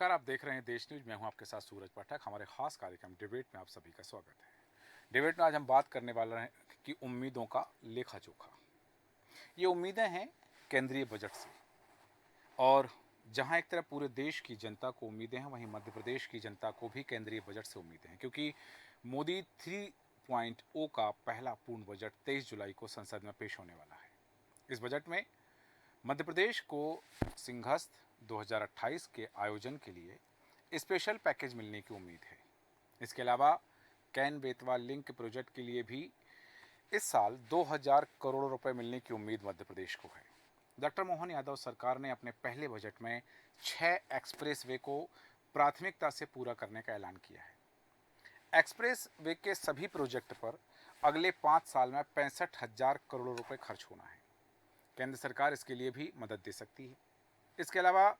नमस्कार, आप देख रहे हैं देश न्यूज। मैं हूं आपके साथ सूरज पाठक। हमारे खास कार्यक्रम डिबेट में आप सभी का स्वागत है। डिबेट में आज हम बात करने वाले हैं कि उम्मीदों का लेखा जोखा। ये उम्मीदें हैं केंद्रीय बजट से, और जहां एक तरफ पूरे देश की जनता को उम्मीदें हैं, वहीं मध्य प्रदेश की जनता को भी केंद्रीय बजट से उम्मीदें हैं, क्योंकि मोदी 3.0 का पहला पूर्ण बजट 23 जुलाई को संसद में पेश होने वाला है। इस बजट में मध्य प्रदेश को सिंहस्थ 2028 के आयोजन के लिए स्पेशल पैकेज मिलने की उम्मीद है। इसके अलावा कैन बेतवा लिंक प्रोजेक्ट के लिए भी इस साल 2000 करोड़ रुपए मिलने की उम्मीद मध्य प्रदेश को है। डॉक्टर मोहन यादव सरकार ने अपने पहले बजट में 6 एक्सप्रेस वे को प्राथमिकता से पूरा करने का ऐलान किया है। एक्सप्रेस वे के सभी प्रोजेक्ट पर अगले 5 साल में 65,000 करोड़ रुपए खर्च होना है। केंद्र सरकार इसके लिए भी मदद दे सकती है। इसके अलावा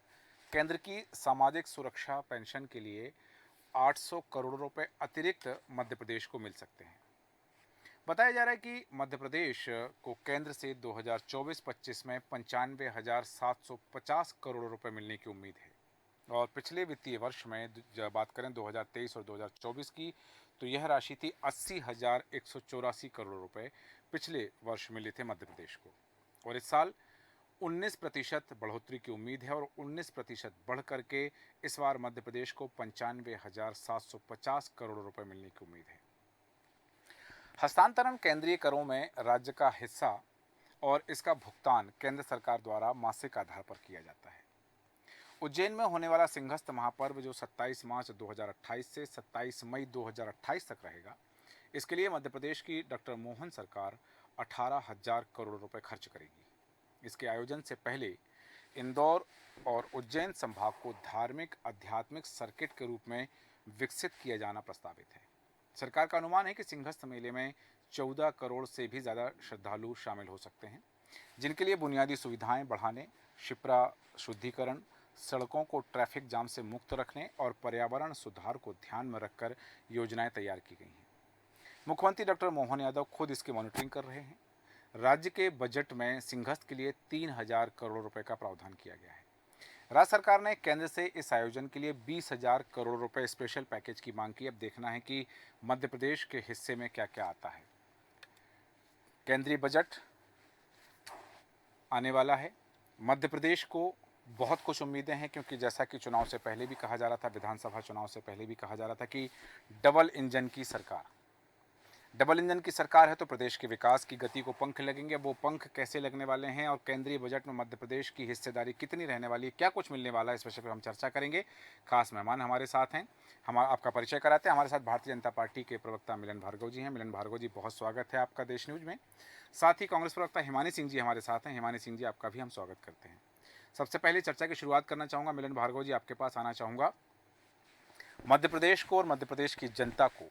केंद्र की सामाजिक सुरक्षा पेंशन के लिए 800 करोड़ रुपए अतिरिक्त मध्य प्रदेश को मिल सकते हैं। बताया जा रहा है कि मध्य प्रदेश को केंद्र से 2024-25 में 95,750 करोड़ रुपए मिलने की उम्मीद है। और पिछले वित्तीय वर्ष में जब बात करें 2023 और 2024 की, तो यह राशि थी 80,184 करोड़ रुपए पिछले वर्ष मिले थे मध्य प्रदेश को। और इस साल 19% बढ़ोतरी की उम्मीद है, और 19% बढ़ करके इस बार मध्य प्रदेश को 95,750 करोड़ रुपए मिलने की उम्मीद है। हस्तांतरण केंद्रीय करों में राज्य का हिस्सा और इसका भुगतान केंद्र सरकार द्वारा मासिक आधार पर किया जाता है। उज्जैन में होने वाला सिंहस्थ महापर्व, जो 27 मार्च 2028 से 27 मई 2028 तक रहेगा, इसके लिए मध्य प्रदेश की डॉक्टर मोहन सरकार 18,000 करोड़ रुपए खर्च करेगी। इसके आयोजन से पहले इंदौर और उज्जैन संभाग को धार्मिक आध्यात्मिक सर्किट के रूप में विकसित किया जाना प्रस्तावित है। सरकार का अनुमान है कि सिंहस्थ मेले में 14 करोड़ से भी ज़्यादा श्रद्धालु शामिल हो सकते हैं, जिनके लिए बुनियादी सुविधाएं बढ़ाने, शिप्रा शुद्धिकरण, सड़कों को ट्रैफिक जाम से मुक्त रखने और पर्यावरण सुधार को ध्यान में रखकर योजनाएं तैयार की गई हैं। मुख्यमंत्री डॉक्टर मोहन यादव खुद इसकी मॉनिटरिंग कर रहे हैं। राज्य के बजट में सिंहस्थ के लिए 3,000 करोड़ रुपए का प्रावधान किया गया है। राज्य सरकार ने केंद्र से इस आयोजन के लिए 20,000 करोड़ रुपए स्पेशल पैकेज की मांग की। अब देखना है कि मध्य प्रदेश के हिस्से में क्या क्या आता है। केंद्रीय बजट आने वाला है। मध्य प्रदेश को बहुत कुछ उम्मीदें हैं, क्योंकि जैसा कि चुनाव से पहले भी कहा जा रहा था, विधानसभा चुनाव से पहले भी कहा जा रहा था कि डबल इंजन की सरकार है, तो प्रदेश के विकास की गति को पंख लगेंगे। वो पंख कैसे लगने वाले हैं और केंद्रीय बजट में मध्य प्रदेश की हिस्सेदारी कितनी रहने वाली है, क्या कुछ मिलने वाला है, इस विषय पर हम चर्चा करेंगे। खास मेहमान हमारे साथ हैं। हम आपका परिचय कराते हैं। हमारे साथ भारतीय जनता पार्टी के प्रवक्ता मिलन भार्गव जी हैं। मिलन भार्गव जी, बहुत स्वागत है आपका देश न्यूज में। साथ ही कांग्रेस प्रवक्ता हिमानी सिंह जी हमारे साथ हैं। हिमानी सिंह जी, आपका भी हम स्वागत करते हैं। सबसे पहले चर्चा की शुरुआत करना चाहूँगा, मिलन भार्गव जी आपके पास आना चाहूँगा। मध्य प्रदेश को और मध्य प्रदेश की जनता को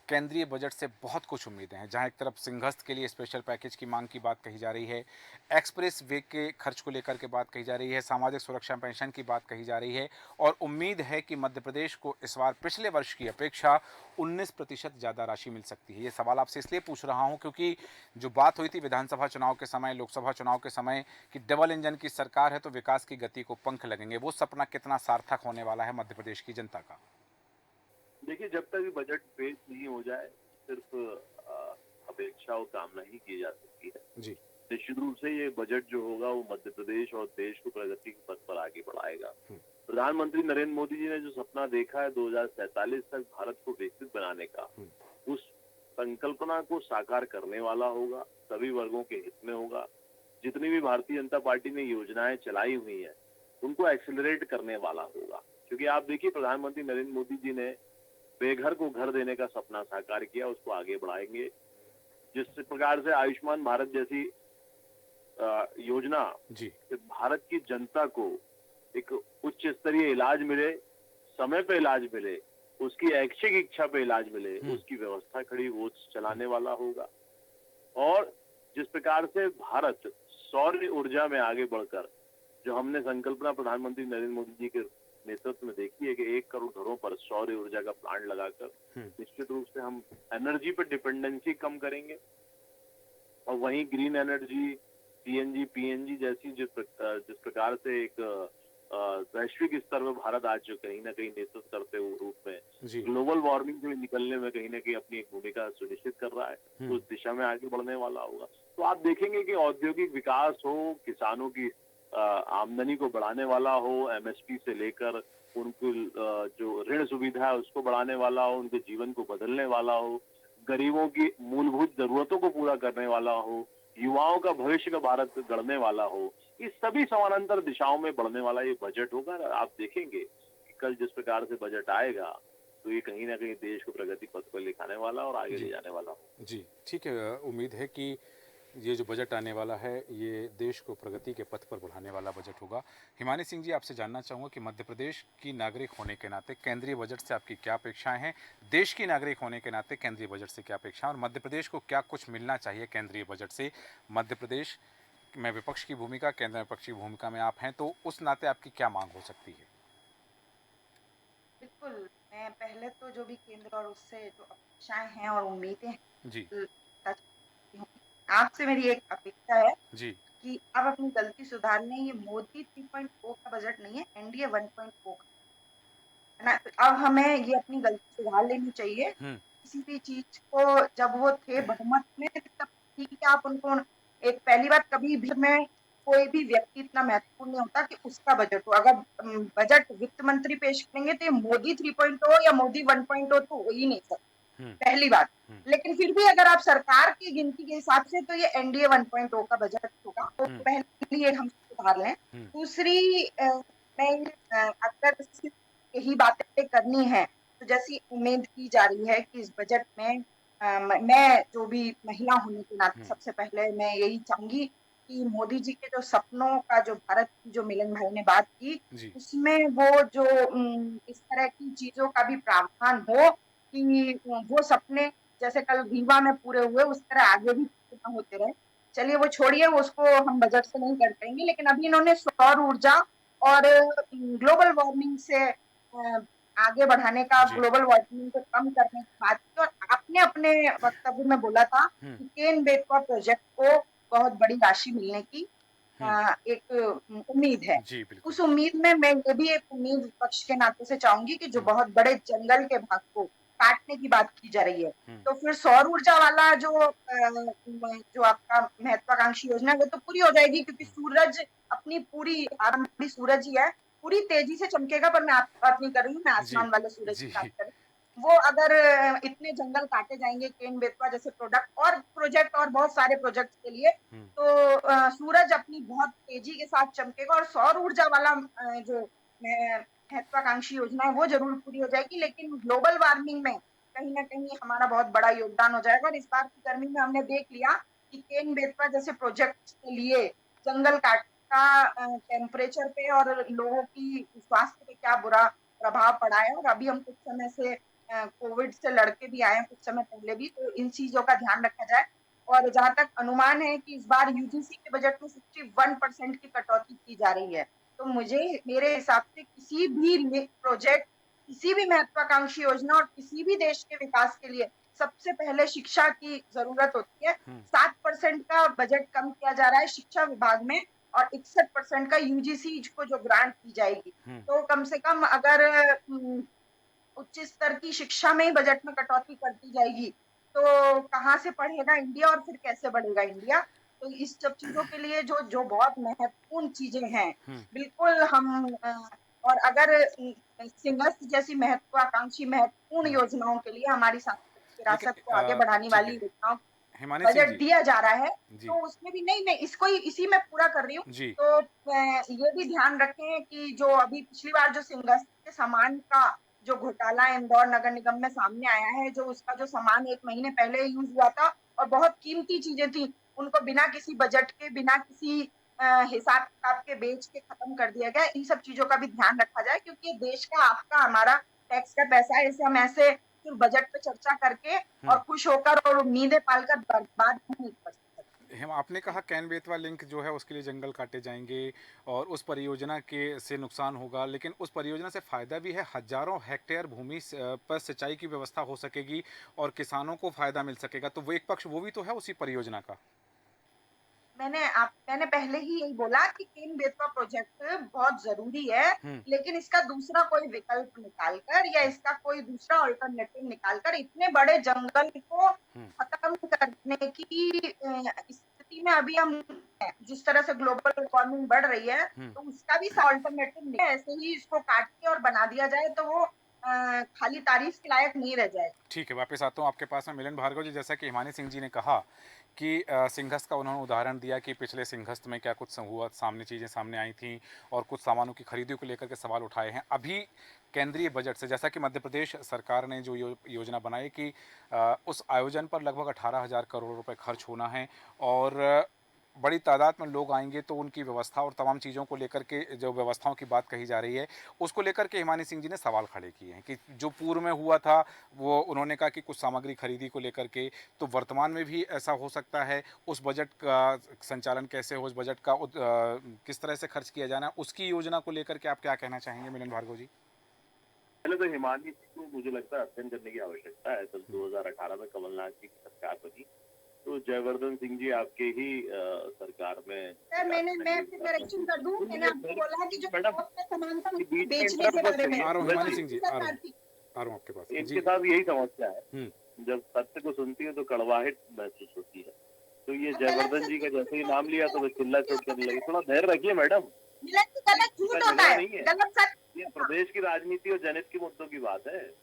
केंद्रीय बजट से बहुत कुछ उम्मीदें हैं। जहां एक तरफ सिंहस्थ के लिए स्पेशल पैकेज की मांग की बात कही जा रही है, एक्सप्रेस वे के खर्च को लेकर के बात कही जा रही है, सामाजिक सुरक्षा पेंशन की बात कही जा रही है, और उम्मीद है कि मध्य प्रदेश को इस बार पिछले वर्ष की अपेक्षा 19% ज़्यादा राशि मिल सकती है। ये सवाल आपसे इसलिए पूछ रहा हूँ क्योंकि जो बात हुई थी विधानसभा चुनाव के समय, लोकसभा चुनाव के समय, कि डबल इंजन की सरकार है तो विकास की गति को पंख लगेंगे, वो सपना कितना सार्थक होने वाला है मध्य प्रदेश की जनता का? देखिए, जब तक ये बजट पेश नहीं हो जाए, सिर्फ अपेक्षा और कामना ही की जा सकती है। जी। निश्चित रूप से ये बजट जो होगा वो मध्य प्रदेश और देश को प्रगति के पथ पर आगे बढ़ाएगा। प्रधानमंत्री नरेंद्र मोदी जी ने जो सपना देखा है 2047 तक भारत को विकसित बनाने का, उस संकल्पना को साकार करने वाला होगा, सभी वर्गों के हित में होगा। जितनी भी भारतीय जनता पार्टी ने योजनाएं चलाई हुई हैं, उनको एक्सेलरेट करने वाला होगा। क्योंकि आप देखिए, प्रधानमंत्री नरेंद्र मोदी जी ने बेघर को घर देने का सपना साकार किया, उसको आगे बढ़ाएंगे। जिस प्रकार से आयुष्मान भारत जैसी योजना जी। कि भारत की जनता को एक उच्च स्तरीय इलाज मिले, समय पे इलाज मिले, उसकी ऐच्छिक इच्छा पे इलाज मिले, उसकी व्यवस्था खड़ी वो चलाने वाला होगा। और जिस प्रकार से भारत सौर ऊर्जा में आगे बढ़कर जो हमने संकल्पना प्रधानमंत्री नरेंद्र मोदी जी के नेतृत्व में देखी है कि 1 करोड़ घरों पर सौर ऊर्जा का प्लांट लगाकर निश्चित रूप से हम एनर्जी पर डिपेंडेंसी कम करेंगे, और वहीं ग्रीन एनर्जी, सीएनजी, पीएनजी जैसी जिस प्रकार से एक वैश्विक स्तर में भारत आज जो कहीं ना कहीं नेतृत्व करते हुए रूप में जी। ग्लोबल वार्मिंग से निकलने में कहीं ना कहीं अपनी एक भूमिका सुनिश्चित कर रहा है, उस दिशा में आगे बढ़ने वाला होगा। तो आप देखेंगे कि औद्योगिक विकास हो, किसानों की आमदनी को बढ़ाने वाला हो, एमएसपी से लेकर उनकी जो ऋण सुविधा है उसको बढ़ाने वाला हो, उनके जीवन को बदलने वाला हो, गरीबों की मूलभूत जरूरतों को पूरा करने वाला हो, युवाओं का भविष्य का भारत गढ़ने वाला हो, इस सभी समानांतर दिशाओं में बढ़ने वाला ये बजट होगा। आप देखेंगे कि कल जिस प्रकार से बजट आएगा तो ये कहीं ना कहीं देश को प्रगति पथ पर लिखाने वाला और आगे ले जाने वाला हो। जी, ठीक है। उम्मीद है कि ये जो बजट आने वाला है, ये देश को प्रगति के पथ पर बढ़ाने वाला बजट होगा। हिमानी सिंह जी, आपसे जानना चाहूँगा कि मध्य प्रदेश की नागरिक होने के नाते केंद्रीय बजट से आपकी क्या अपेक्षाएँ हैं? देश की नागरिक होने के नाते केंद्रीय बजट से क्या अपेक्षाएँ, और मध्य प्रदेश को क्या कुछ मिलना चाहिए केंद्रीय बजट से? मध्य प्रदेश में विपक्ष की भूमिका, केंद्र में विपक्ष की भूमिका में आप हैं, तो उस नाते आपकी क्या माँग हो सकती है? बिल्कुल, मैं पहले तो जो भी केंद्र और उससे जो अपेक्षाएँ हैं और उम्मीदें हैं, जी, सच कहती हूँ। आपसे मेरी एक अपेक्षा है जी, कि आप अपनी गलती सुधार लें, ये मोदी 3.0 का बजट नहीं है, एनडीए 1.0 का, है ना? तो अब हमें ये अपनी गलती सुधार लेनी चाहिए। हुँ, किसी भी चीज़ को जब वो थे बहुमत में तब ठीक है, आप उनको एक पहली बात, कभी भी में कोई भी व्यक्ति इतना महत्वपूर्ण नहीं होता कि उसका बजट हो। अगर बजट वित्त मंत्री पेश करेंगे तो ये मोदी 3.0 या मोदी 1.0 तो हो ही नहीं सकता, हुँ, पहली बात। हुँ, लेकिन फिर भी अगर आप सरकार की गिनती के हिसाब से तो ये एनडीए 1.0 का बजट होगा, तो हुँ, पहली एक हम सुधार लें। हुँ, दूसरी मैं अगर सिर्फ यही बातें करनी है तो जैसी उम्मीद की जा रही है कि इस बजट में मैं जो भी महिला होने के नाते हुँ, सबसे पहले मैं यही चाहूंगी कि मोदी जी के जो सपनों का जो भारत की जो मिलन भाई ने बात की, जी, उसमें वो जो इस तरह की चीजों का भी प्रावधान हो कि वो सपने जैसे कल रीवा में पूरे हुए उस तरह आगे भी पूर्ण होते रहे। चलिए वो छोड़िए, उसको हम बजट से नहीं कर पाएंगे, लेकिन अभी इन्होंने सौर ऊर्जा और ग्लोबल वार्मिंग से आगे बढ़ाने का, जी, ग्लोबल वार्मिंग को कम करने की बात की, और आपने अपने वक्तव्य में बोला था हुँ, कि केन बेतवा प्रोजेक्ट को बहुत बड़ी राशि मिलने की हुँ, एक उम्मीद है। जी, बिल्कुल। उस उम्मीद में मैं ये भी एक उम्मीद विपक्ष के नाते से चाहूंगी कि जो हुँ, बहुत बड़े जंगल के भाग को काटने की बात की जा रही है, हुँ, तो फिर सौर ऊर्जा वाला जो आपका महत्वाकांक्षी योजना है वो तो पूरी हो जाएगी, क्योंकि हुँ, सूरज अपनी पूरी आरंभ भी सूरज ही है, पूरी तेजी से चमकेगा। पर मैं आपकी बात नहीं कर रही हूँ, मैं जी, आसमान वाले सूरज की बात जी, कर रही हूँ। वो अगर इतने जंगल काटे जाएंगे केन बेतवा जैसे प्रोजेक्ट और बहुत सारे प्रोजेक्ट के लिए, हुँ, तो सूरज अपनी बहुत तेजी के साथ चमकेगा और सौर ऊर्जा वाला जो महत्वाकांक्षी योजना है वो जरूर पूरी हो जाएगी। लेकिन ग्लोबल वार्मिंग में कहीं ना कहीं हमारा बहुत बड़ा योगदान हो जाएगा, और इस बार की गर्मी में हमने देख लिया कि केन बेतवा जैसे प्रोजेक्ट के लिए जंगल काट का टेम्परेचर पे और लोगों की स्वास्थ्य पे क्या बुरा प्रभाव पड़ा है। और अभी हम कुछ समय से कोविड से लड़के भी आए हैं, कुछ समय पहले भी, तो इन चीजों का ध्यान रखा जाए। और जहां तक अनुमान है कि इस बार यूजीसी के बजट में 61% की कटौती की जा रही है, तो मुझे मेरे हिसाब से किसी भी प्रोजेक्ट, किसी भी महत्वाकांक्षी योजना और किसी भी देश के विकास के लिए सबसे पहले शिक्षा की जरूरत होती है। हुँ, 7% का बजट कम किया जा रहा है शिक्षा विभाग में, और 61% का यूजीसी को जो ग्रांट दी जाएगी। हुँ, तो कम से कम अगर उच्च स्तर की शिक्षा में ही बजट में कटौती कर दी जाएगी, तो कहाँ से पढ़ेगा इंडिया और फिर कैसे बढ़ेगा इंडिया? तो इस सब चीज़ों के लिए जो जो बहुत महत्वपूर्ण चीज़ें हैं, हुँ। बिल्कुल हम और अगर सिंहस्थ जैसी महत्वाकांक्षी महत्वपूर्ण हुँ। योजनाओं के लिए हमारी सांस्कृतिक लेकिन विरासत को आगे बढ़ाने ठीक वाली है, योजनाओं हिमानी सिंह बजट जी। दिया जा रहा है, जी, तो उसमें भी नहीं, मैं इसको ही इसी में पूरा कर रही हूँ। जी, तो ये भी ध्यान रखें कि जो अभी पिछली बार जो सिंहस्थ के सामान का जो घोटाला इंदौर नगर निगम में सामने आया है, जो उसका जो सामान 1 महीने पहले यूज़ हुआ था और बहुत कीमती चीज़ें थी, उनको बिना किसी बजट के, बिना किसी हिसाब-किताब के बेच के खत्म कर दिया गया। इन सब चीज़ों का भी ध्यान रखा जाए, क्योंकि ये देश का, आपका, हमारा टैक्स का पैसा है। इसे हम ऐसे सिर्फ बजट पे चर्चा करके हुँ। और खुश होकर और उम्मीदें पालकर बर्बाद नहीं कर सकते। हम आपने कहा कैन-बेतवा लिंक जो है उसके लिए जंगल काटे जाएँगे और उस परियोजना के से नुकसान होगा, लेकिन उस परियोजना से फ़ायदा भी है, हज़ारों हेक्टेयर भूमि पर सिंचाई की व्यवस्था हो सकेगी और किसानों को फ़ायदा मिल सकेगा, तो वो एक पक्ष वो भी तो है उसी परियोजना का। मैंने पहले ही यही बोला कि केन बेतवा प्रोजेक्ट बहुत जरूरी है, लेकिन इसका दूसरा कोई विकल्प निकालकर या इसका कोई दूसरा अल्टरनेटिव निकालकर इतने बड़े जंगल को खत्म करने की स्थिति में अभी हम हैं। जिस तरह से ग्लोबल वार्मिंग बढ़ रही है, तो उसका भी अल्टरनेटिव नहीं है। ऐसे ही इसको काट के और बना दिया जाए तो वो खाली तारीफ के लायक नहीं रह जाए। ठीक है, वापस आता हूँ आपके पास में मिलन भार्गव जी। जैसा कि हिमानी सिंह जी ने कहा कि सिंघस्त का उन्होंने उदाहरण दिया कि पिछले सिंघस्त में क्या कुछ हुआ, सामने चीज़ें सामने आई थीं और कुछ सामानों की खरीदी को लेकर के सवाल उठाए हैं। अभी केंद्रीय बजट से, जैसा कि मध्य प्रदेश सरकार ने जो योजना बनाई कि उस आयोजन पर लगभग 18,000 करोड़ रुपए खर्च होना है और बड़ी तादाद में लोग आएंगे तो उनकी व्यवस्था और तमाम चीज़ों को लेकर के जो व्यवस्थाओं की बात कही जा रही है, उसको लेकर के हिमानी सिंह जी ने सवाल खड़े किए हैं कि जो पूर्व में हुआ था वो उन्होंने कहा कि कुछ सामग्री खरीदी को लेकर के, तो वर्तमान में भी ऐसा हो सकता है। उस बजट का संचालन कैसे हो, उस बजट का किस तरह से खर्च किया जाना है, उसकी योजना को लेकर के आप क्या कहना चाहेंगे मिलन भार्गव जी? पहले तो हिमानी सिंह को मुझे लगता है अध्ययन करने की आवश्यकता है। जब 2018 में कमलनाथ की सरकार बनी तो जयवर्धन सिंह जी आपके ही सरकार में सर मैं करेक्शन कर दूं, मैंने आपको बोला कि जो समानता बेचने के बारे में आ रहा हूं हिमानी सिंह जी, आ रहा हूं आपके पास। इनके साथ यही समस्या है, जब सत्य को सुनती है तो कड़वाहट महसूस होती है। तो ये जयवर्धन जी का जैसे ही नाम लिया तो चिल्ला चोट करने लगी। थोड़ा धैर्य रखिए मैडम, ये प्रदेश की राजनीति और जनहित के मुद्दों की बात है।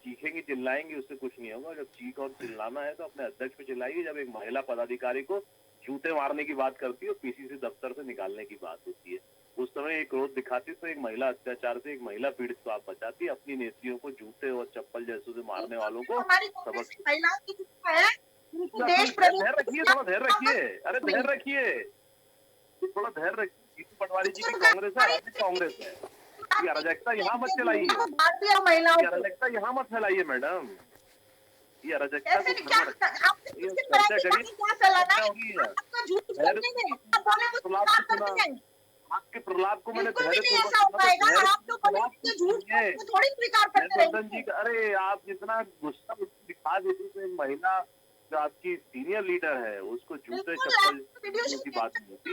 चीखेंगे चिल्लाएंगे उससे कुछ नहीं होगा। जब चीख और चिल्लाना है तो अपने अध्यक्ष पे चिल्लाइए। जब एक महिला पदाधिकारी को जूते मारने की बात करती है और पीसीसी दफ्तर से निकालने की बात होती है, उस समय एक क्रोध दिखाती तो एक महिला अत्याचार से, एक महिला पीड़ित को आप बचाती, अपनी नेत्रियों को जूते और चप्पल जैसों से मारने वालों को सबक। धैर्य रखिए, थोड़ा धैर्य रखिए, अरे धैर्य रखिए, थोड़ा धैर्य रखिए। जीतू पटवारी जी की कांग्रेस है, राज्य कांग्रेस है। ये अराजकता यहाँ मत चलाइए, ये अराजकता यहाँ मत फैलाइए मैडम। ये अराजकता को आपके प्रलाप को मैंने जी, अरे आप जितना गुस्सा दिखा देते तो एक महिला जो आपकी सीनियर लीडर है उसको जूते चप्पल की बात नहीं होती।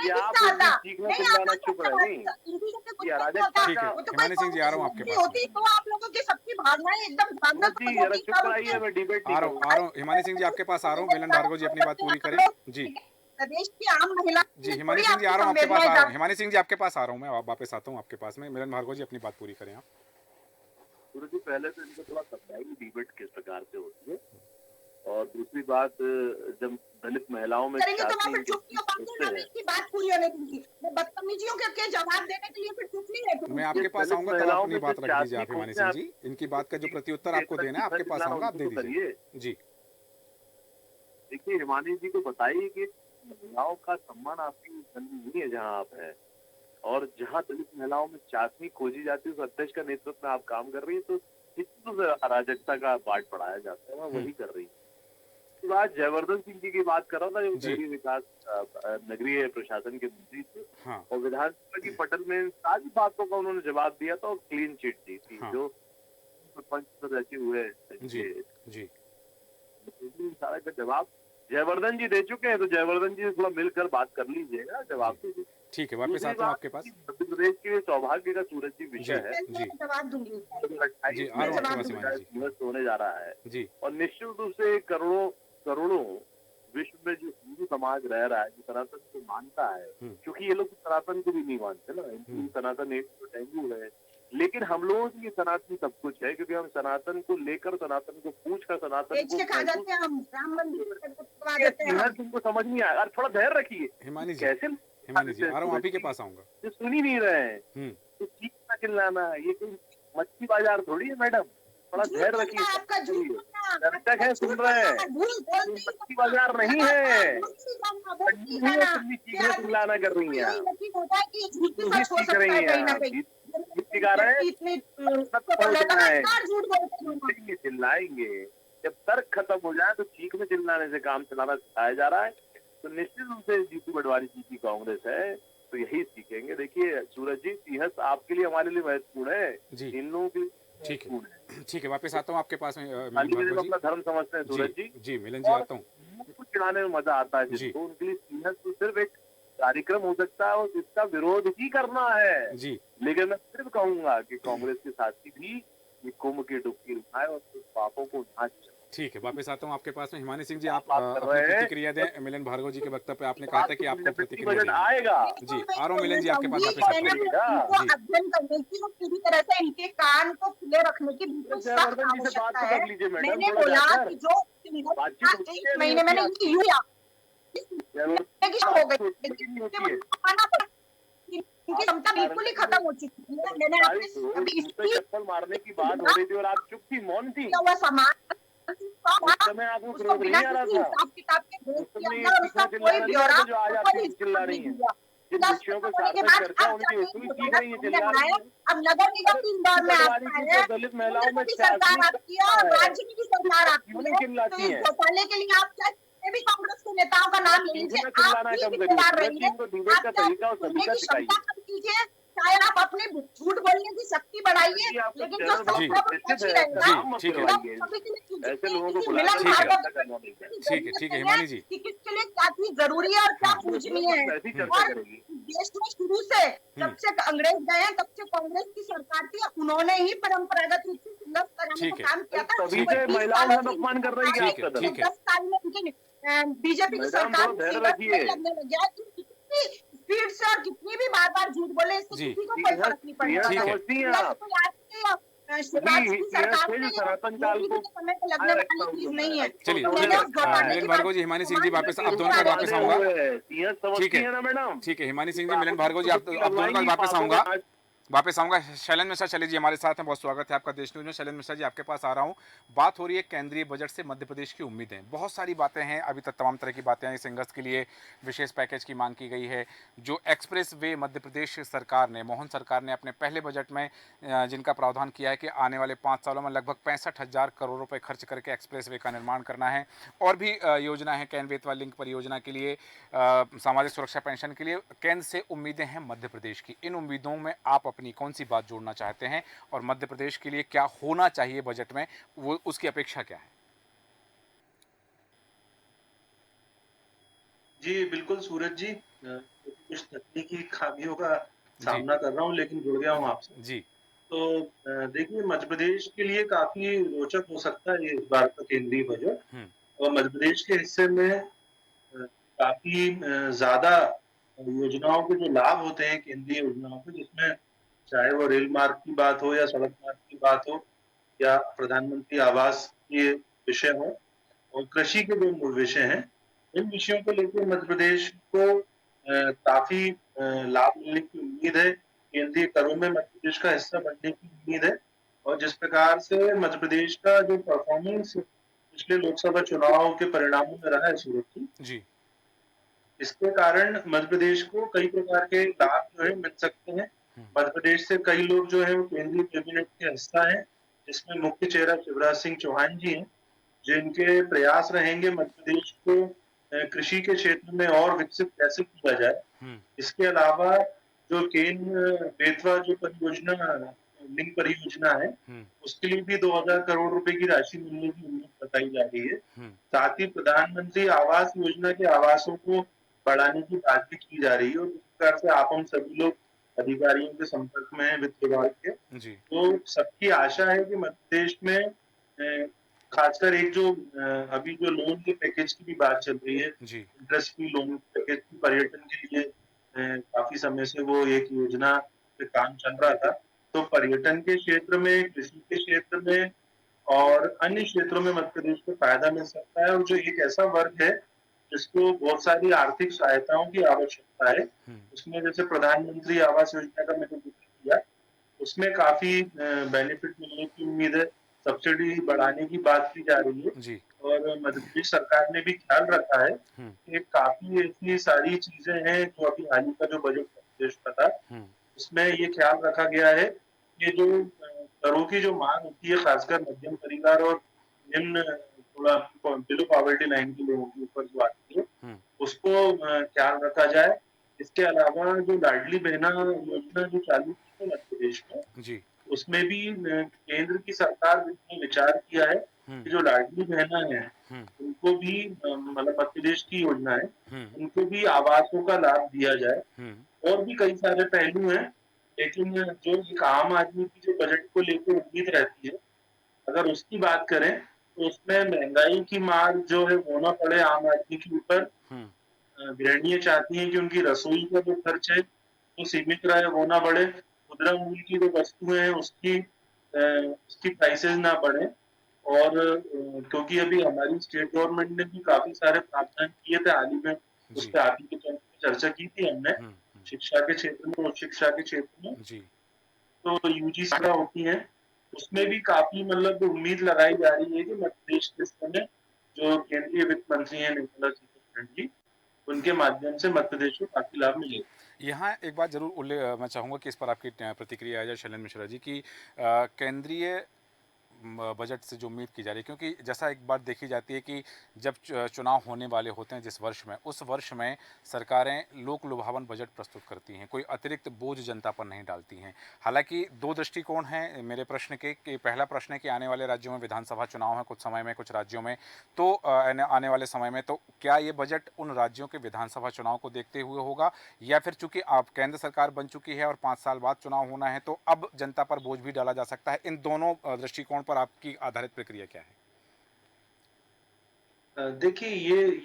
ये आप सीखना चिल्लाना चुप रहे नहीं। ठीक है हिमानी सिंह जी, आ रहा हूँ आपके पास। तो आप लोगों की सबकी भावनाएं एकदम चुप कराइए, मैं डिबेट आ रहा हूँ हिमानी सिंह जी आपके पास आ रहा हूँ। मिलन भार्गव जी अपनी बात पूरी करें जी। प्रदेश की आम महिला जी हिमानी सिंह जी आ रहा हूँ आपके पास, आ रहा हूँ हिमानी सिंह जी आपके पास आ रहा हूँ, मैं वापस आता हूँ आपके पास में। मिलन भार्गव जी अपनी बात पूरी करें आप। सूरज जी, पहले तो इनको थोड़ा समझाइए डिबेट किस प्रकार से होती है, और दूसरी बात जब दलित महिलाओं में बदतमीजियों के जवाब देने के लिए फिर चुप नहीं है। मैं आपके पास आऊंगा तब अपनी बात रख दीजिए आप हिमानी सिंह जी। इनकी बात का जो प्रत्युत्तर आपको देना है आपके पास आऊंगा, आप दे दीजिए जी। देखिए हिमानी जी को बताइए कि महिलाओं का सम्मान आपकी जन्म नहीं है जहाँ आप हैं, और जहाँ दलित महिलाओं में चाशनी खोजी जाती है उस अध्यक्ष का नेतृत्व में आप काम कर रही है, तो किस अराजकता का पाठ पढ़ाया जाता है वही कर रही है। तो आज जयवर्धन सिंह जी की बात कर रहा था, जो शहरी विकास नगरीय प्रशासन के मंत्री थे, और विधानसभा की पटल में सारी बातों का उन्होंने जवाब दिया था और क्लीन चिट दी थी। जो सरपंच रचे हुए जी सारा का जवाब जयवर्धन जी दे चुके हैं, तो जयवर्धन जी से थोड़ा मिलकर बात कर लीजिएगा, जवाब दीजिए। ठीक है, वापस आता हूँ आपके पास। मध्य प्रदेश के सौभाग्य का सूरज जी विषय है जी जवाब दूंगी जी, आ रहा हूँ होने जा रहा है जी। और निश्चित रूप से करोड़ों विश्व में जो हिंदू समाज रह रहा है, जो सनातन को मानता है, क्योंकि ये लोग सनातन को भी नहीं मानते ना, सनातन एक तो डेंगू है, लेकिन हम लोगों की सनातन सब कुछ है, क्योंकि हम सनातन को लेकर, सनातन को पूछ कर, सनातन को तुमको समझ नहीं आया। थोड़ा धैर्य रखिए हिमानी जी, कैसे हिमानी जी आ रहा हूँ, आप ही के पास आऊंगा। जो सुन ही नहीं रहे हैं तो चीखना चिल्लाना, ये कोई मच्छी बाजार थोड़ी है मैडम। थोड़ा धैर्य रखिए, दर्शक है सुन रहे हैं, मच्छी बाजार नहीं है, चीखना चिल्लाना कर रही है, सीख रही है, चिल्लाएंगे। जब तर्क खत्म हो जाए तो चीखने चिल्लाने से काम चलाना सिखाया जा रहा है, तो निश्चित रूप से जीतू पटवारी जी की कांग्रेस है तो यही सीखेंगे। देखिए सूरज जी, सिंहस्थ आपके लिए, हमारे लिए महत्वपूर्ण है, इन लोगों के लिए ठीक है, वापस आता हूँ आपके पास में। अपना धर्म समझते हैं सूरज जी। जी मिलन जी आता हूँ। सीएम को चिढ़ाने में मजा आता है जी। जिसको, उनके लिए सीएम तो सिर्फ एक कार्यक्रम हो सकता है और जिसका विरोध ही करना है। जी। लेकिन मैं सिर्फ कहूंगा कि कांग्रेस के साथी भी ये कुंभ की डुबकी उठाए और उस पापों को ना चढ़ाएं। ठीक है, वापस आता हूँ आपके पास में। हिमानी सिंह जी, आप बात कर अपनी रहे हैं प्रतिक्रिया दें मिलन भार्गव जी के वक्तव्य पे। आपने कहा था कि आपको प्रतिक्रिया बजट देनी है। आएगा। जी, आ रहा हूँ मिलन जी आपके पास, वापस मैंने आता हूँ। इनको जी। अध्ययन करने की और पूरी तरह से इनके कान को खुले रखने की बिल्कुल सख्त जयवर्धन जी से बात आवश्यकता तो है। कर लीजिए मैडम, मैंने थोड़ा बोला जाकर कि जो बातचीत होती है, एक नहीं महीने मैंने होती इनकी यूं जयवर्धन की हो गई, सोचने लेकिन की नहीं मुझे होती है। मानना पड़ा कि इनकी क्षमता बिल्कुल ही खत्म हो चुकी है। मैंने सारी अपने रोज अभी मुंह पे चप्पल मारने की बात हो रही थी और आप चुप थी, मौन थी। किया हुआ सामान उस समय आपको उसको क्रोध बिना नहीं आ रहा किसी था। हिसाब किताब के भेज उस दिया समय गया और उसका इतना चिल्लाना कोई नहीं ब्यौरा आता जो आज और आपकी कोई चिल्ला हिसाब रही नहीं हैं। दिया। जिन दस विषयों पे होने के सार्थक बाद चर्चा अब होनी जाके चाहिए उसमें की दोबारा गई है, सामने चिल्ला आए। रही है। अब नगर निगम की इंदौर में आप पटवारी आए की हैं, तो दलित केंद्र महिलाओं में में भी सरकार आपकी है और राज्य में भी सरकार क्यों आपकी नहीं है। तो चिल्लाती इस हैं? घोटाले के लिए आप चाहे कितने भी कांग्रेस के नेताओं का नाम ले लीजिए, सीखना आप चिल्लाना ही कम करिए। जिम्मेदार सूरज जी, रहिए। इनको डिबेट का आप चाहे तरीका और सुनने सलीका की क्षमता सिखाइए। कम कीजिए, चाहे आप अपने झूठ बोलने की शक्ति बढ़ाइए, जी, आपका लेकिन जो चैनल बड़ा सच जी। है वो प्रतिष्ठित सच ही है, रहेगा। इसका नाम मत ठीक है। लोग गिरवाइए। सभी के लिए ऐसे कीजिए लोगों को कि बुला मिलन कर ठीक है। भार्गव चर्चा करना नहीं चाहिए। ठीक है, जरूरत ठीक है, नहीं हिमानी जी। कि किसके लिए क्या चीज जरूरी है और क्या हाँ। पूजनीय है। ऐसी चर्चा और करेगी। देश में शुरू से जब से अंग्रेज गए हैं तब से कांग्रेस की सरकार थी, उन्होंने ही परंपरागत रूप से संघर्ष कराने ठीक का है। काम किया था। तभी ठीक वो है। से 20 महिलाओं सालों का से अपमान कर रही है ठीक है, आपका दल। ठीक है। 10 साल में उनकी बीजेपी की मैडम, सरकार थोड़ा को धैर्य संघर्ष रखिए। नहीं लगने लग गया कि कितनी स्पीड से और कितनी भी बार बार झूठ बोले, इससे जी। किसी को कोई फर्क नहीं पड़ने वाला ठीक है। समझती हैं है। आप? कोई आज के शिवराज की सरकार से में जो ये सनातन काल मोदी जी को के समय पे लगने वाली चीज नहीं है। चलिए, तो ठीक मैंने है। उस घोटाले मिलन के भार्गव बाद जी, हिमानी सिंह जी, वापस आप दोनों बारे का वापस आऊंगा। ठीक ठीक है। है ना मैडम? ठीक है, हिमानी सिंह जी, मिलन भार्गव जी, आप दोनों का वापस आऊंगा। शैलेंद्र मिश्रा चलिए जी हमारे साथ हैं। बहुत स्वागत है आपका देश न्यूज में। शैलेंद्र मिश्रा जी, आपके पास आ रहा हूँ। बात हो रही है केंद्रीय बजट से मध्य प्रदेश की उम्मीदें। बहुत सारी बातें हैं, अभी तक तमाम तरह की बातें हैं। संघर्ष के लिए विशेष पैकेज की मांग की गई है। जो एक्सप्रेस वे मध्य प्रदेश सरकार ने, मोहन सरकार ने अपने पहले बजट में जिनका प्रावधान किया है कि आने वाले 5 सालों में लगभग 65,000 करोड़ रुपए खर्च करके एक्सप्रेस वे का निर्माण करना है। और भी योजना है, कैन बेतवा लिंक परियोजना के लिए, सामाजिक सुरक्षा पेंशन के लिए। केंद्र से उम्मीदें हैं मध्य प्रदेश की। इन उम्मीदों में आप अपनी कौन सी बात जोड़ना चाहते हैं और मध्य प्रदेश के लिए क्या होना चाहिए बजट में, वो उसकी अपेक्षा क्या है? जी, बिल्कुल सूरज जी, कुछ तकनीकी खामियों का जी। सामना कर रहा हूँ लेकिन जुड़ गया हूँ आपसे। जी। तो देखिए, मध्य प्रदेश के लिए काफ़ी रोचक हो सकता है ये इस बार का केंद्रीय बजट। हम्म। और मध्य प्रदेश के हिस्से में काफ़ी ज़्यादा योजनाओं के जो लाभ होते हैं केंद्रीय योजनाओं के, जिसमें चाहे वो रेल मार्ग की बात हो या सड़क मार्ग की बात हो या प्रधानमंत्री आवास के विषय हो और कृषि के जो मूल विषय हैं, इन विषयों को लेकर मध्य प्रदेश को काफ़ी लाभ मिलने की उम्मीद है। केंद्रीय करों में मध्य प्रदेश का हिस्सा बनने की उम्मीद है। और जिस प्रकार से मध्य प्रदेश का जो परफॉर्मेंस पिछले लोकसभा चुनाव के परिणामों में रहा है सूरज जी, जी। इसके कारण मध्य प्रदेश को कई प्रकार के लाभ जो है मिल सकते हैं। मध्य प्रदेश से कई लोग जो है वो केंद्रीय कैबिनेट के हिस्सा हैं, जिसमें मुख्य चेहरा शिवराज सिंह चौहान जी हैं, जिनके प्रयास रहेंगे मध्य प्रदेश को कृषि के क्षेत्र में और विकसित कैसे किया जाए। इसके अलावा जो केन बेतवा जो परियोजना, लिंक परियोजना है, उसके लिए भी 2000 करोड़ रुपए की राशि मिलने की उम्मीद बताई जा रही है। साथ ही प्रधानमंत्री आवास योजना के आवासों को बढ़ाने की बात भी की जा रही है और जिस प्रकार से आप हम सभी लोग अधिकारियों के संपर्क में हैं वित्त विभाग के, जी। तो सबकी आशा है कि मध्य प्रदेश में खासकर एक जो अभी जो लोन के पैकेज की भी बात चल रही है, जी। इंटरेस्ट फ्री लोन पैकेज की, पर्यटन के लिए काफी समय से वो एक योजना पे काम चल रहा था। तो पर्यटन के क्षेत्र में, कृषि के क्षेत्र में और अन्य क्षेत्रों में मध्य प्रदेश को फायदा मिल सकता है। और जो एक ऐसा वर्ग है जिसको बहुत सारी आर्थिक सहायताओं की आवश्यकता है, उसमें जैसे प्रधानमंत्री आवास योजना का मैंने जिक्र किया, उसमें काफी बेनिफिट मिलने की उम्मीद है। सब्सिडी बढ़ाने की बात की जा रही है जी। और मध्य प्रदेश सरकार ने भी ख्याल रखा है कि काफी ऐसी सारी चीजें हैं जो अभी हाल ही का जो बजट मध्य प्रदेश का था, उसमें ये ख्याल रखा गया है कि जो करों की जो मांग होती है, खासकर मध्यम परिवार और निम्न थोड़ा बिलो पॉवर्टी लाइन के लोगों के ऊपर जो आती है, उसको ख्याल रखा जाए। इसके अलावा जो लाडली बहना योजना जो चालू की है मध्य प्रदेश में, जी। उसमें भी केंद्र की सरकार ने विचार किया है कि जो लाडली बहना है, उनको भी मतलब मध्य प्रदेश की योजना है, हम्म उनको भी आवासों का लाभ दिया जाए। हम्म और भी कई सारे पहलू हैं, लेकिन जो एक आम आदमी की जो बजट को लेकर उम्मीद रहती है, अगर उसकी बात करें तो उसमें महंगाई की मार जो है वो ना पड़े आम आदमी के ऊपर। हम्म गृहिणियां चाहती हैं कि उनकी रसोई का जो खर्च है वो सीमित रहे, वो ना बढ़े। खुदरा मूल्य की जो वस्तुएं हैं उसकी प्राइसेस ना बढ़े। और क्योंकि अभी हमारी स्टेट गवर्नमेंट ने भी काफी सारे प्रावधान किए थे हाल ही में, उस जी पर आप ही के चैनल में चर्चा की थी हमने, शिक्षा के क्षेत्र में, उच्च शिक्षा के क्षेत्र में। जी तो यूजीसी होती है, उसमें भी काफी मतलब उम्मीद लगाई जा रही है कि मध्य प्रदेश के समय जो केंद्रीय वित्त मंत्री हैं निर्मला सीतारमण जी, उनके माध्यम से मध्य प्रदेश को काफी लाभ मिलेगा। यहाँ एक बात जरूर मैं चाहूँगा कि इस पर आपकी प्रतिक्रिया आ जाए शैलेंद्र मिश्रा जी की केंद्रीय बजट से जो उम्मीद की जा रही है, क्योंकि जैसा एक बात देखी जाती है कि जब चुनाव होने वाले होते हैं जिस वर्ष में, उस वर्ष में सरकारें लोक लुभावन बजट प्रस्तुत करती हैं, कोई अतिरिक्त बोझ जनता पर नहीं डालती हैं। हालांकि दो दृष्टिकोण हैं मेरे प्रश्न के कि पहला प्रश्न है कि आने वाले राज्यों में विधानसभा चुनाव है कुछ समय में, कुछ राज्यों में, तो आने वाले समय में, तो क्या ये बजट उन राज्यों के विधानसभा चुनाव को देखते हुए होगा, या फिर चूंकि आप केंद्र सरकार बन चुकी है और 5 साल बाद चुनाव होना है तो अब जनता पर बोझ भी डाला जा सकता है? इन दोनों दृष्टिकोण पर आपकी आधारित प्रक्रिया क्या है? देखिए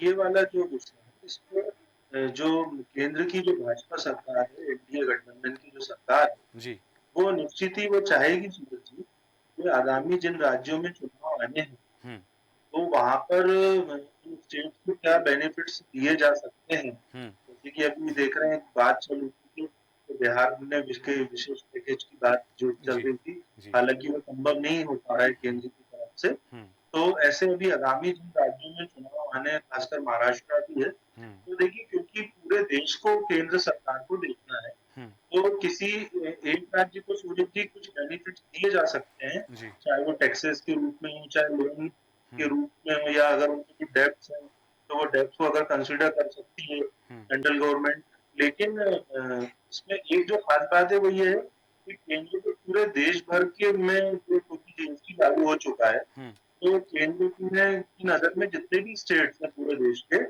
ये वाला जो विषय है इसको जो केंद्र की जो भाजपा सरकार है, एनडीए गठबंधन की जो सरकार है, जी। वो निश्चित ही वो चाहेगी सूरज जी कि आगामी जिन राज्यों में चुनाव आने हैं हम्म तो वहां पर स्टेट को क्या बेनिफिट्स दिए जा सकते हैं। हम्म जैसे कि अभी देख रहे हैं बात चल रही थी कि बिहार में विशेष पैकेज की बात जो चल जी रही थी, जी हालांकि वो संभव नहीं हो पा रहा है केंद्र की तरफ से। हम्म तो ऐसे अभी आगामी जिन राज्यों में चुनाव आने हैं, खासकर महाराष्ट्र भी है, हम्म तो देखिए क्योंकि पूरे देश को केंद्र सरकार को देखना है, हम्म तो किसी एक राज्य को सूरज जी कुछ बेनिफिट्स दिए जा सकते हैं, जी चाहे वो टैक्सेस के रूप में हो, चाहे लोन के हम्म रूप में हो, या अगर उनके कुछ डेब्ट्स हैं तो वो डेब्ट्स को अगर कंसिडर कर सकती है हम्म सेंट्रल गवर्नमेंट। लेकिन इसमें एक जो खास बात है वो ये है कि केंद्र के पूरे देश भर के में जो क्योंकि जीएसटी लागू हो चुका है, हम्म तो केंद्र की नजर में जितने भी स्टेट्स हैं पूरे देश के,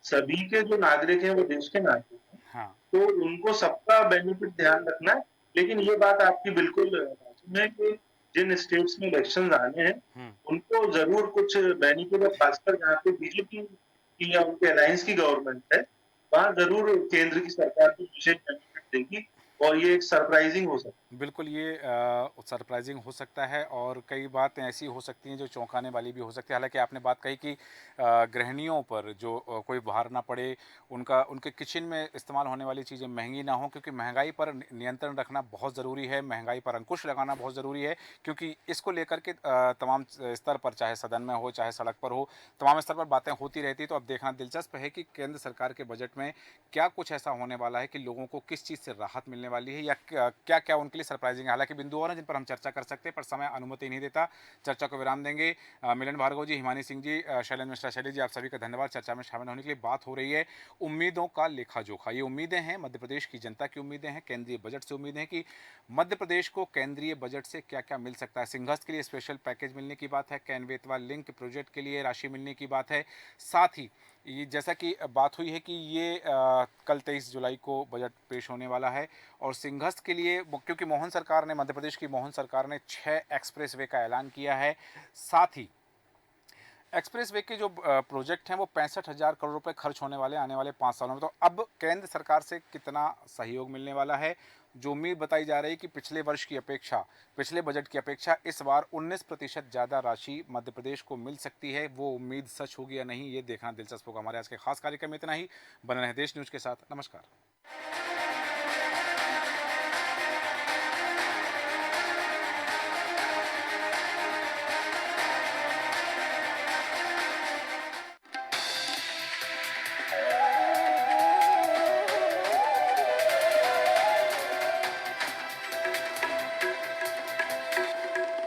सभी के जो नागरिक हैं वो देश के नागरिक हैं, हाँ तो उनको सबका बेनिफिट ध्यान रखना है। लेकिन ये बात आपकी बिल्कुल मालूम है कि जिन स्टेट्स में इलेक्शन आने हैं हम्म उनको जरूर कुछ बेनिफिट, और खासकर जहाँ पे बीजेपी की या उनके अलायंस की गवर्नमेंट है, वहाँ जरूर केंद्र की सरकार कुछ विशेष बेनिफिट देगी, और ये एक सरप्राइजिंग हो सकता बिल्कुल, ये सरप्राइजिंग हो सकता है और कई बातें ऐसी हो सकती हैं जो चौंकाने वाली भी हो सकती है। हालांकि आपने बात कही कि गृहिणियों पर जो कोई भार ना पड़े, उनके किचन में इस्तेमाल होने वाली चीज़ें महंगी ना हो, क्योंकि महंगाई पर नियंत्रण रखना बहुत ज़रूरी है, महंगाई पर अंकुश लगाना बहुत ज़रूरी है, क्योंकि इसको लेकर के तमाम स्तर पर, चाहे सदन में हो चाहे सड़क पर हो, तमाम स्तर पर बातें होती रहती। तो अब देखना दिलचस्प है कि केंद्र सरकार के बजट में क्या कुछ ऐसा होने वाला है कि लोगों को किस चीज़ से राहत मिलने वाली है, या क्या क्या उनके लिए सरप्राइजिंग है। हालांकि बिंदु और हैं जिन पर हम चर्चा कर सकते हैं, पर समय अनुमति नहीं देता। चर्चा को विराम देंगे। मिलन भार्गव जी, हिमानी सिंह जी, शैलेंद्र मिश्रा शैली जी, आप सभी का धन्यवाद चर्चा में शामिल होने के लिए। बात हो रही है उम्मीदों का लेखा जोखा। ये उम्मीदें हैं, मध्य प्रदेश की जनता की उम्मीदें हैं, केंद्रीय बजट से उम्मीदें हैं कि मध्य प्रदेश को केंद्रीय बजट से क्या क्या मिल सकता है। सिंहस्थ के लिए स्पेशल पैकेज मिलने की बात है, कैन बेतवा लिंक प्रोजेक्ट के लिए राशि मिलने की बात है। साथ ही ये जैसा कि बात हुई है कि ये कल 23 जुलाई को बजट पेश होने वाला है, और सिंहस्थ के लिए क्योंकि मोहन सरकार ने, मध्य प्रदेश की मोहन सरकार ने 6 एक्सप्रेस वे का ऐलान किया है। साथ ही एक्सप्रेस वे के जो प्रोजेक्ट हैं वो 65,000 करोड़ रुपए खर्च होने वाले आने वाले 5 सालों में। तो अब केंद्र सरकार से कितना सहयोग मिलने वाला है? जो उम्मीद बताई जा रही है कि पिछले वर्ष की अपेक्षा, पिछले बजट की अपेक्षा इस बार 19% ज़्यादा राशि मध्य प्रदेश को मिल सकती है, वो उम्मीद सच होगी या नहीं, ये देखना दिलचस्प होगा। हमारे आज के खास कार्यक्रम में इतना ही। बने रहें देश न्यूज़ के साथ। नमस्कार।